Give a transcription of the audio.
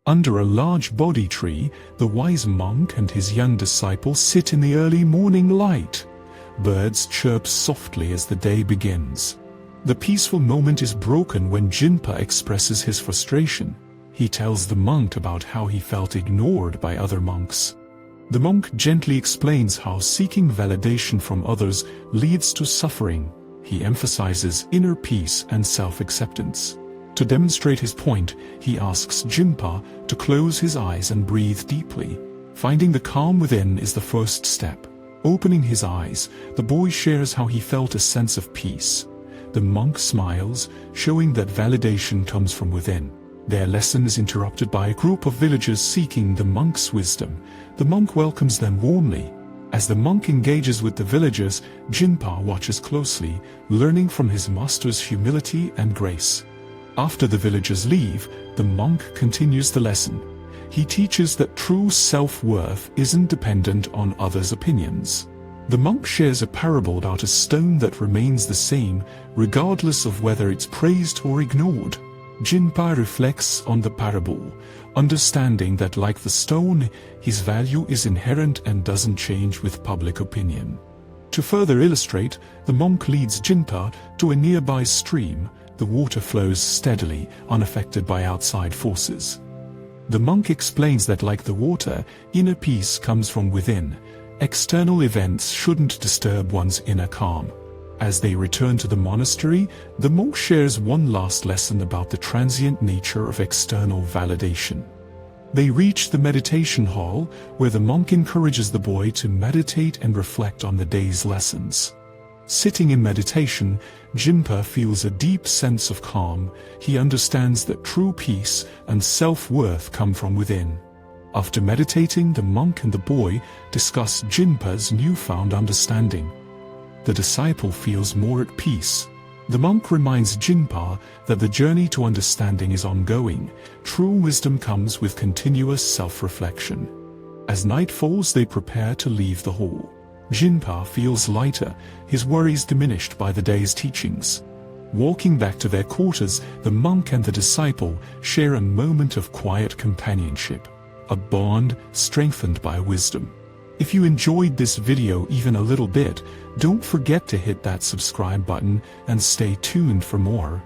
Under a large Bodhi tree, the wise monk and his young disciple sit in the early morning light. Birds chirp softly as the day begins. The peaceful moment is broken when Jinpa expresses his frustration. He tells the monk about how he felt ignored by other monks. The monk gently explains how seeking validation from others leads to suffering. He emphasizes inner peace and self-acceptance. To demonstrate his point, he asks Jinpa to close his eyes and breathe deeply. Finding the calm within is the first step. Opening his eyes, the boy shares how he felt a sense of peace. The monk smiles, showing that validation comes from within. Their lesson is interrupted by a group of villagers seeking the monk's wisdom. The monk welcomes them warmly. As the monk engages with the villagers, Jinpa watches closely, learning from his master's humility and grace. After the villagers leave, the monk continues the lesson. He teaches that true self-worth isn't dependent on others' opinions. The monk shares a parable about a stone that remains the same, regardless of whether it's praised or ignored. Jinpa reflects on the parable, understanding that like the stone, his value is inherent and doesn't change with public opinion. To further illustrate, the monk leads Jinpa to a nearby stream. The water flows steadily, unaffected by outside forces. The monk explains that like the water, inner peace comes from within. External events shouldn't disturb one's inner calm. As they return to the monastery, the monk shares one last lesson about the transient nature of external validation. They reach the meditation hall, where the monk encourages the boy to meditate and reflect on the day's lessons. Sitting in meditation, Jinpa feels a deep sense of calm. He understands that true peace and self-worth come from within. After meditating, the monk and the boy discuss Jinpa's newfound understanding. The disciple feels more at peace. The monk reminds Jinpa that the journey to understanding is ongoing. True wisdom comes with continuous self-reflection. As night falls, they prepare to leave the hall. Jinpa feels lighter, his worries diminished by the day's teachings. Walking back to their quarters, the monk and the disciple share a moment of quiet companionship, a bond strengthened by wisdom. If you enjoyed this video even a little bit, don't forget to hit that subscribe button and stay tuned for more.